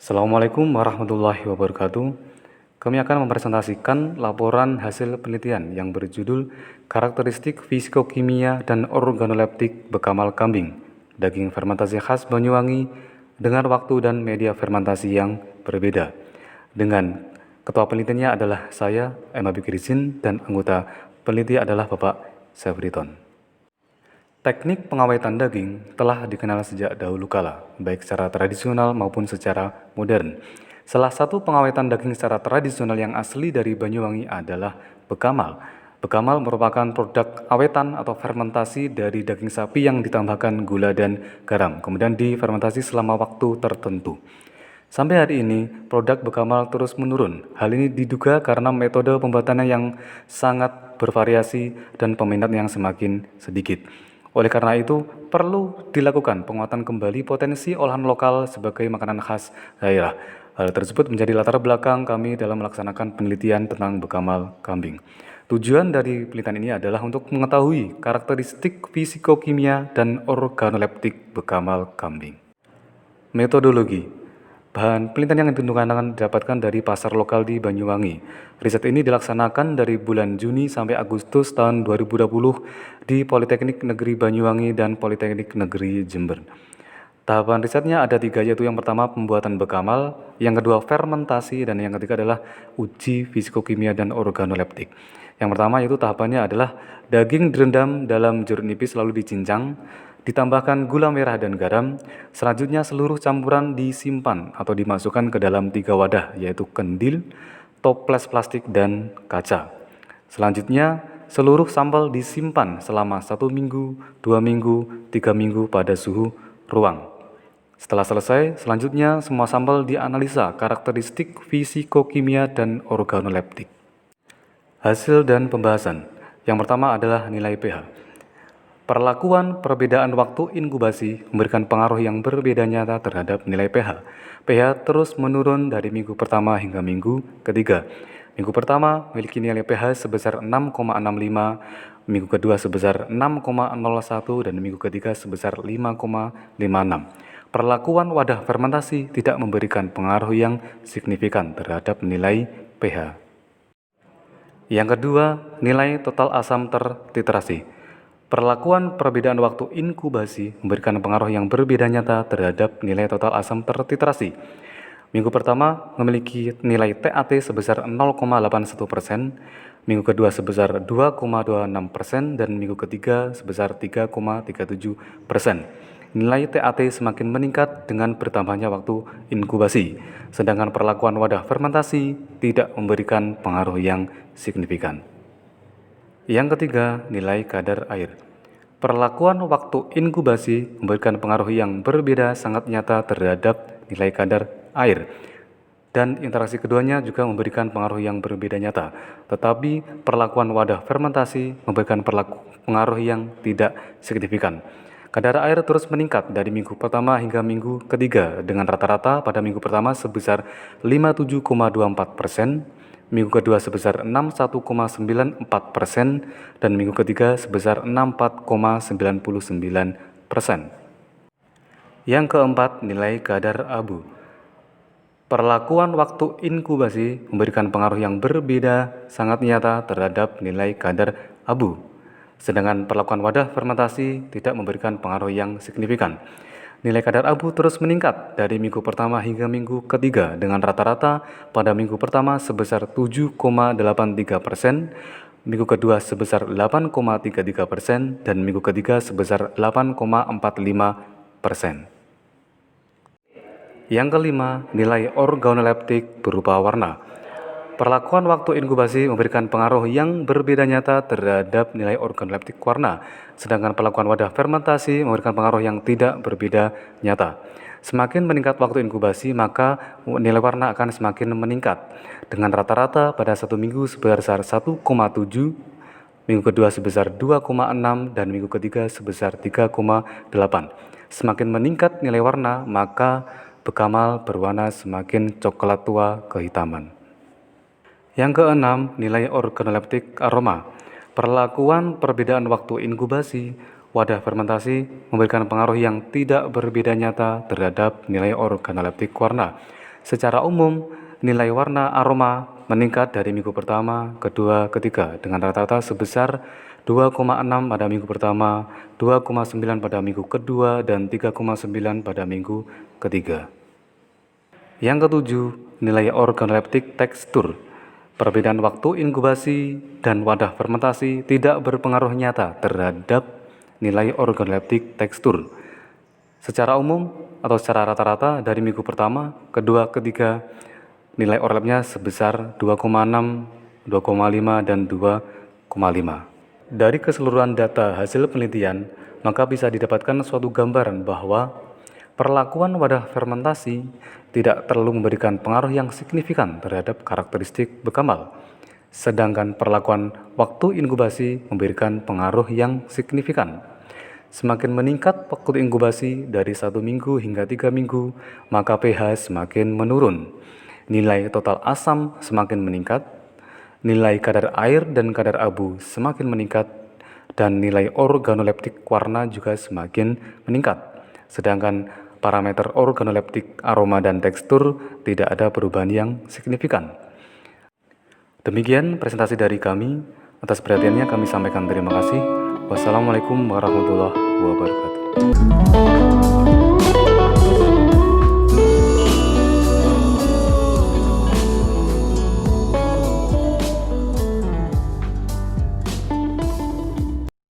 Assalamualaikum warahmatullahi wabarakatuh. Kami akan mempresentasikan laporan hasil penelitian yang berjudul Karakteristik Fisikokimia dan Organoleptik Bekamal Kambing, daging fermentasi khas Banyuwangi dengan waktu dan media fermentasi yang berbeda. Dengan ketua penelitiannya adalah saya, Emma Bikirizin, dan anggota peneliti adalah Bapak Sefriton. Teknik pengawetan daging telah dikenal sejak dahulu kala, baik secara tradisional maupun secara modern. Salah satu pengawetan daging secara tradisional yang asli dari Banyuwangi adalah bekamal. Bekamal merupakan produk awetan atau fermentasi dari daging sapi yang ditambahkan gula dan garam, kemudian difermentasi selama waktu tertentu. Sampai hari ini, produk bekamal terus menurun. Hal ini diduga karena metode pembuatannya yang sangat bervariasi dan peminat yang semakin sedikit. Oleh karena itu, perlu dilakukan penguatan kembali potensi olahan lokal sebagai makanan khas daerah. Hal tersebut menjadi latar belakang kami dalam melaksanakan penelitian tentang bekamal kambing. Tujuan dari penelitian ini adalah untuk mengetahui karakteristik fisikokimia dan organoleptik bekamal kambing. Metodologi. Bahan penelitian yang ditentukan didapatkan dari pasar lokal di Banyuwangi. Riset ini dilaksanakan dari bulan Juni sampai Agustus tahun 2020 di Politeknik Negeri Banyuwangi dan Politeknik Negeri Jember. Tahapan risetnya ada 3, yaitu yang pertama pembuatan bekamal, yang kedua fermentasi, dan yang ketiga adalah uji fisikokimia dan organoleptik. Yang pertama yaitu tahapannya adalah daging direndam dalam jeruk nipis lalu dicincang, ditambahkan gula merah dan garam. Selanjutnya seluruh campuran disimpan atau dimasukkan ke dalam 3 wadah, yaitu kendil, toples plastik, dan kaca. Selanjutnya seluruh sampel disimpan selama 1 minggu, 2 minggu, 3 minggu pada suhu ruang. Setelah selesai, selanjutnya semua sampel dianalisa karakteristik fisikokimia dan organoleptik. Hasil dan pembahasan. Yang pertama adalah nilai pH. Perlakuan perbedaan waktu inkubasi memberikan pengaruh yang berbeda nyata terhadap nilai pH. pH terus menurun dari minggu pertama hingga minggu ketiga. Minggu pertama memiliki nilai pH sebesar 6,65, minggu kedua sebesar 6,01, dan minggu ketiga sebesar 5,56. Perlakuan wadah fermentasi tidak memberikan pengaruh yang signifikan terhadap nilai pH. Yang kedua, nilai total asam tertitrasi. Perlakuan perbedaan waktu inkubasi memberikan pengaruh yang berbeda nyata terhadap nilai total asam tertitrasi. Minggu pertama memiliki nilai TAT sebesar 0,81%, minggu kedua sebesar 2,26%, dan minggu ketiga sebesar 3,37%. Nilai TAT semakin meningkat dengan bertambahnya waktu inkubasi, sedangkan perlakuan wadah fermentasi tidak memberikan pengaruh yang signifikan. Yang ketiga, nilai kadar air. Perlakuan waktu inkubasi memberikan pengaruh yang berbeda sangat nyata terhadap nilai kadar air. Dan interaksi keduanya juga memberikan pengaruh yang berbeda nyata. Tetapi perlakuan wadah fermentasi memberikan pengaruh yang tidak signifikan. Kadar air terus meningkat dari minggu pertama hingga minggu ketiga dengan rata-rata pada minggu pertama sebesar 57,24%, minggu kedua sebesar 61,94%, dan minggu ketiga sebesar 64,99%. Yang keempat, nilai kadar abu. Perlakuan waktu inkubasi memberikan pengaruh yang berbeda sangat nyata terhadap nilai kadar abu, sedangkan perlakuan wadah fermentasi tidak memberikan pengaruh yang signifikan. Nilai kadar abu terus meningkat dari minggu pertama hingga minggu ketiga dengan rata-rata pada minggu pertama sebesar 7,83%, minggu kedua sebesar 8,33%, dan minggu ketiga sebesar 8,45%. Yang kelima, nilai organoleptik berupa warna. Perlakuan waktu inkubasi memberikan pengaruh yang berbeda nyata terhadap nilai organoleptik warna, sedangkan perlakuan wadah fermentasi memberikan pengaruh yang tidak berbeda nyata. Semakin meningkat waktu inkubasi, maka nilai warna akan semakin meningkat, dengan rata-rata pada 1 minggu sebesar 1,7, minggu kedua sebesar 2,6, dan minggu ketiga sebesar 3,8. Semakin meningkat nilai warna, maka bekamal berwarna semakin coklat tua kehitaman. Yang keenam, nilai organoleptik aroma. Perlakuan perbedaan waktu inkubasi, wadah fermentasi memberikan pengaruh yang tidak berbeda nyata terhadap nilai organoleptik warna. Secara umum, nilai warna aroma meningkat dari minggu pertama, kedua, ketiga dengan rata-rata sebesar 2,6 pada minggu pertama, 2,9 pada minggu kedua, dan 3,9 pada minggu ketiga. Yang ketujuh, nilai organoleptik tekstur. Perbedaan waktu inkubasi dan wadah fermentasi tidak berpengaruh nyata terhadap nilai organoleptik tekstur. Secara umum atau secara rata-rata dari minggu pertama, kedua, ketiga, nilai orlepnya sebesar 2,6, 2,5, dan 2,5. Dari keseluruhan data hasil penelitian, maka bisa didapatkan suatu gambaran bahwa perlakuan wadah fermentasi tidak terlalu memberikan pengaruh yang signifikan terhadap karakteristik bekamal, sedangkan perlakuan waktu inkubasi memberikan pengaruh yang signifikan. Semakin meningkat waktu inkubasi dari 1 minggu hingga 3 minggu, maka pH semakin menurun. Nilai total asam semakin meningkat, nilai kadar air dan kadar abu semakin meningkat, dan nilai organoleptik warna juga semakin meningkat. Sedangkan parameter organoleptik aroma dan tekstur tidak ada perubahan yang signifikan. Demikian presentasi dari kami. Atas perhatiannya kami sampaikan terima kasih. Wassalamualaikum warahmatullahi wabarakatuh.